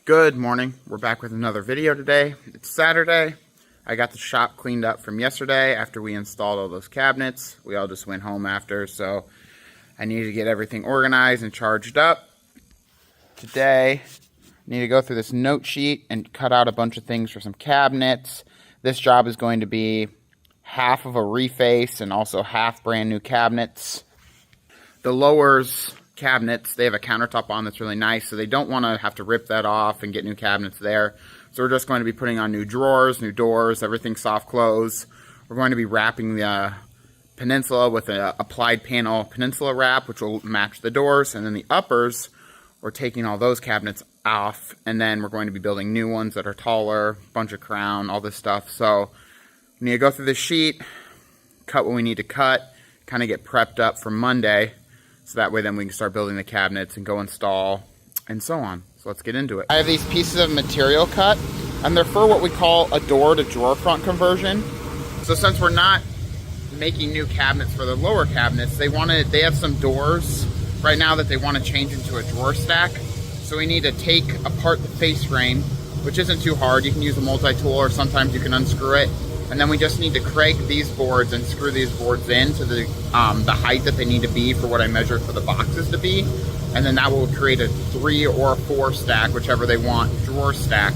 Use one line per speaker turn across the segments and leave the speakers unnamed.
Good morning. We're back with another video today. It's Saturday. I got the shop cleaned up from yesterday after we installed all those cabinets. We all just went home after, so I need to get everything organized and charged up. Today, I need to go through this note sheet and cut out a bunch of things for some cabinets. This job is going to be half of a reface and also half brand new cabinets. The lowers cabinets, they have a countertop on that's really nice, so they don't want to have to rip that off and get new cabinets there. So we're just going to be putting on new drawers, new doors, everything soft close. We're going to be wrapping the peninsula with an applied panel peninsula wrap, which will match the doors, and then the uppers, we're taking all those cabinets off, and then we're going to be building new ones that are taller, bunch of crown, all this stuff. So we need to go through the sheet, cut what we need to cut, kind of get prepped up for Monday. So that way then we can start building the cabinets and go install and so on. So let's get into it. I have these pieces of material cut, and they're for what we call a door to drawer front conversion. So since we're not making new cabinets for the lower cabinets, they have some doors right now that they want to change into a drawer stack. So we need to take apart the face frame, which isn't too hard. You can use a multi-tool, or sometimes you can unscrew it. And then we just need to crank these boards and screw these boards into the height that they need to be for what I measured for the boxes to be. And then that will create a 3 or a 4 stack, whichever they want, drawer stack,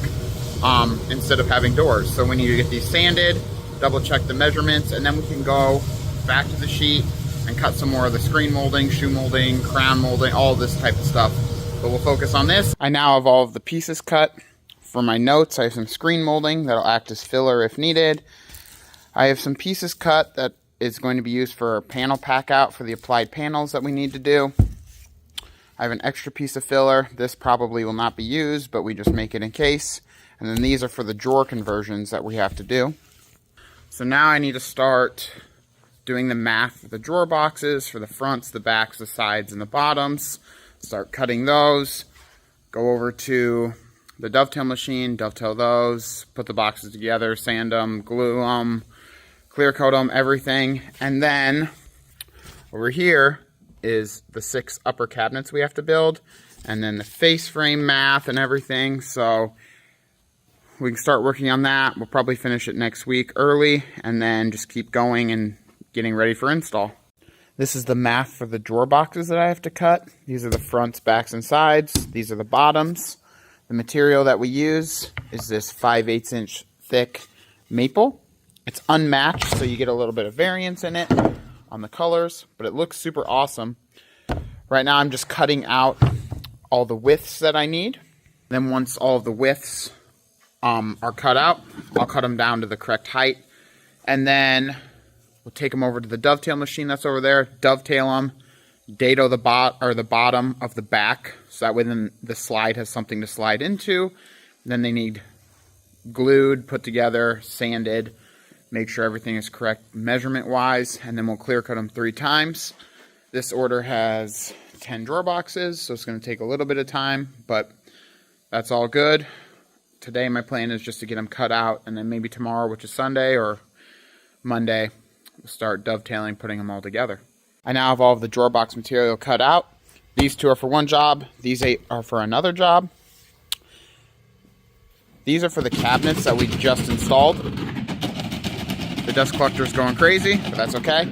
instead of having doors. So we need to get these sanded, double check the measurements, and then we can go back to the sheet and cut some more of the screen molding, shoe molding, crown molding, all this type of stuff. But we'll focus on this. I now have all of the pieces cut. For my notes, I have some screen molding that'll act as filler if needed. I have some pieces cut that is going to be used for a panel pack out for the applied panels that we need to do. I have an extra piece of filler. This probably will not be used, but we just make it in case. And then these are for the drawer conversions that we have to do. So now I need to start doing the math for the drawer boxes, for the fronts, the backs, the sides, and the bottoms. Start cutting those. Go over to the dovetail machine, dovetail those, put the boxes together, sand them, glue them, clear coat them, everything. And then over here is the 6 upper cabinets we have to build, and then the face frame math and everything. So we can start working on that. We'll probably finish it next week early, and then just keep going and getting ready for install. This is the math for the drawer boxes that I have to cut. These are the fronts, backs, and sides. These are the bottoms. The material that we use is this 5/8 inch thick maple. It's unmatched, so you get a little bit of variance in it on the colors, but it looks super awesome. Right now I'm just cutting out all the widths that I need. Then once all of the widths are cut out, I'll cut them down to the correct height. And then we'll take them over to the dovetail machine that's over there, dovetail them, dado the bottom of the back, so that way then the slide has something to slide into. Then they need glued, put together, sanded, make sure everything is correct measurement wise, and then we'll clear cut them 3 times. This order has 10 drawer boxes, so it's going to take a little bit of time, but that's all good. Today my plan is just to get them cut out, and then maybe tomorrow, which is Sunday, or Monday, we'll start dovetailing, putting them all together. I now have all of the drawer box material cut out. These 2 are for one job. These 8 are for another job. These are for the cabinets that we just installed. The dust collector is going crazy, but that's okay.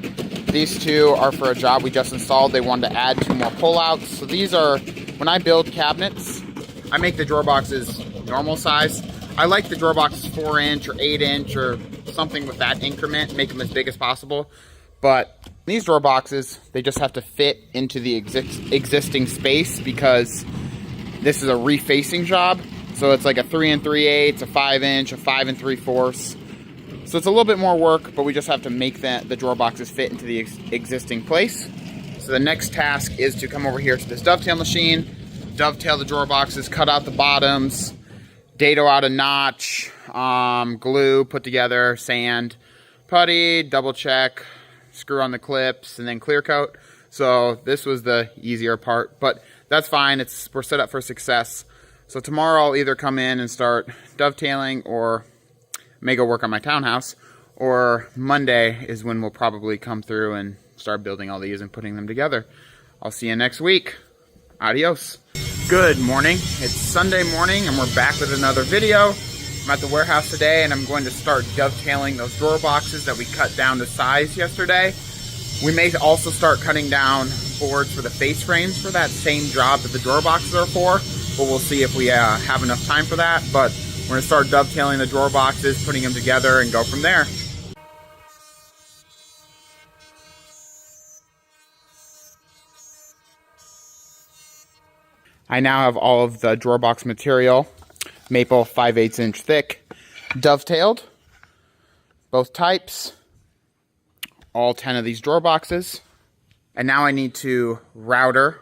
These 2 are for a job we just installed. They wanted to add 2 more pullouts. So these are, when I build cabinets, I make the drawer boxes normal size. I like the drawer boxes 4 inch or 8 inch or something with that increment, make them as big as possible. But these drawer boxes, they just have to fit into the existing space, because this is a refacing job. So it's like a 3 3/8, a 5 inch, a 5 3/4. So it's a little bit more work, but we just have to make the drawer boxes fit into the existing place. So the next task is to come over here to this dovetail machine, dovetail the drawer boxes, cut out the bottoms, dado out a notch, glue, put together, sand, putty, double check, screw on the clips, and then clear coat. So this was the easier part, but that's fine. We're set up for success. So tomorrow I'll either come in and start dovetailing, or may go work on my townhouse, or Monday is when we'll probably come through and start building all these and putting them together. I'll see you next week. Adios. Good morning. It's Sunday morning and we're back with another video. I'm at the warehouse today and I'm going to start dovetailing those drawer boxes that we cut down to size yesterday. We may also start cutting down boards for the face frames for that same job that the drawer boxes are for, but we'll see if we have enough time for that. But we're going to start dovetailing the drawer boxes, putting them together, and go from there. I now have all of the drawer box material, maple 5/8 inch thick, dovetailed, both types, all 10 of these drawer boxes. And now I need to router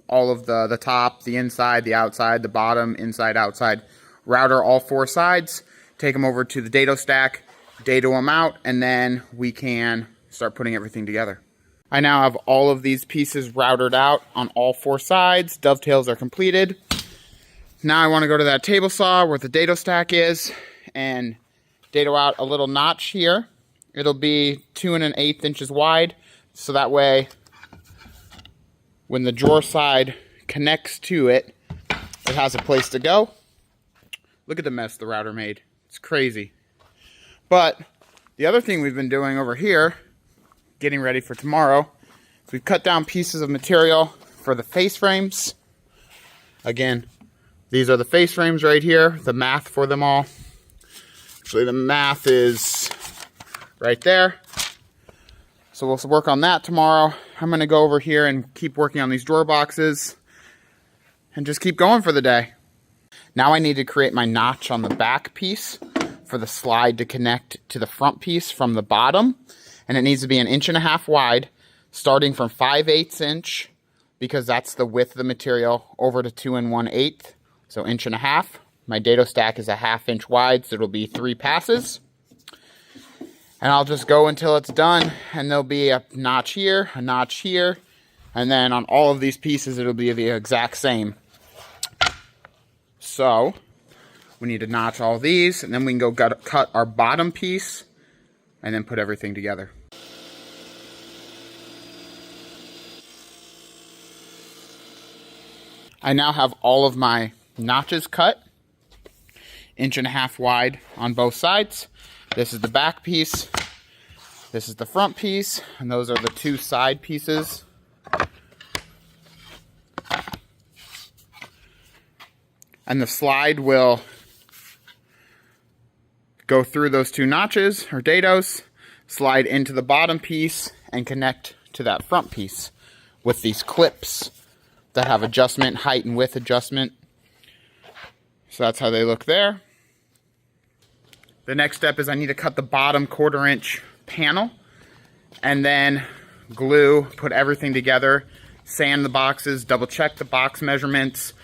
all of the top, the inside, the outside, the bottom, inside, outside, router all 4 sides, take them over to the dado stack, dado them out, and then we can start putting everything together. I now have all of these pieces routed out on all 4 sides. Dovetails are completed. Now I want to go to that table saw where the dado stack is and dado out a little notch here. It'll be 2 1/8 inches wide, so that way when the drawer side connects to it, it has a place to go. Look at the mess the router made. It's crazy. But the other thing we've been doing over here, getting ready for tomorrow, so we've cut down pieces of material for the face frames. Again, these are the face frames right here, the math for them all. Actually, the math is right there. So we'll work on that tomorrow. I'm going to go over here and keep working on these drawer boxes and just keep going for the day. Now I need to create my notch on the back piece for the slide to connect to the front piece from the bottom. And it needs to be 1.5 inches wide, starting from 5/8 inch, because that's the width of the material, over to 2 1/8, so 1.5 inches. My dado stack is 1/2 inch wide, so it'll be 3 passes. And I'll just go until it's done, and there'll be a notch here, and then on all of these pieces, it'll be the exact same. So we need to notch all these, and then we can go cut our bottom piece, and then put everything together. I now have all of my notches cut, 1.5 inches wide on both sides. This is the back piece, this is the front piece, and those are the 2 side pieces. And the slide will go through those 2 notches, or dados, slide into the bottom piece, and connect to that front piece with these clips that have adjustment, height and width adjustment. So that's how they look there. The next step is I need to cut the bottom 1/4 inch panel, and then glue, put everything together, sand the boxes, double check the box measurements,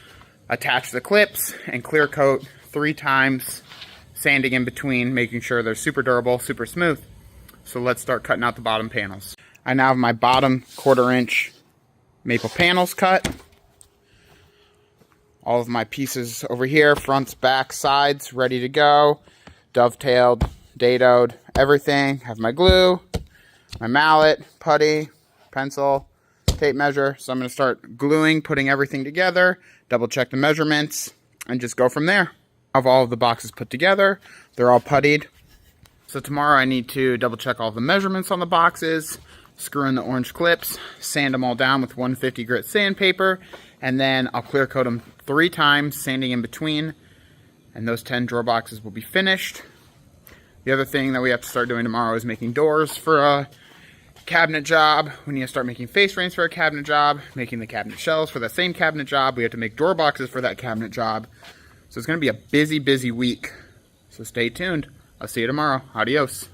attach the clips, and clear coat 3 times, sanding in between, making sure they're super durable, super smooth. So let's start cutting out the bottom panels. I now have my bottom 1/4 inch maple panels cut. All of my pieces over here, fronts, backs, sides, ready to go. Dovetailed, dadoed, everything. Have my glue, my mallet, putty, pencil, tape measure. So I'm going to start gluing, putting everything together, double check the measurements, and just go from there. I have all of the boxes put together. They're all puttied. So tomorrow I need to double check all the measurements on the boxes, screw in the orange clips, sand them all down with 150 grit sandpaper, and then I'll clear coat them 3 times, sanding in between, and those 10 drawer boxes will be finished. The other thing that we have to start doing tomorrow is making doors for a cabinet job. We need to start making face frames for a cabinet job, making the cabinet shelves for that same cabinet job. We have to make drawer boxes for that cabinet job. So it's going to be a busy, busy week. So stay tuned. I'll see you tomorrow. Adios.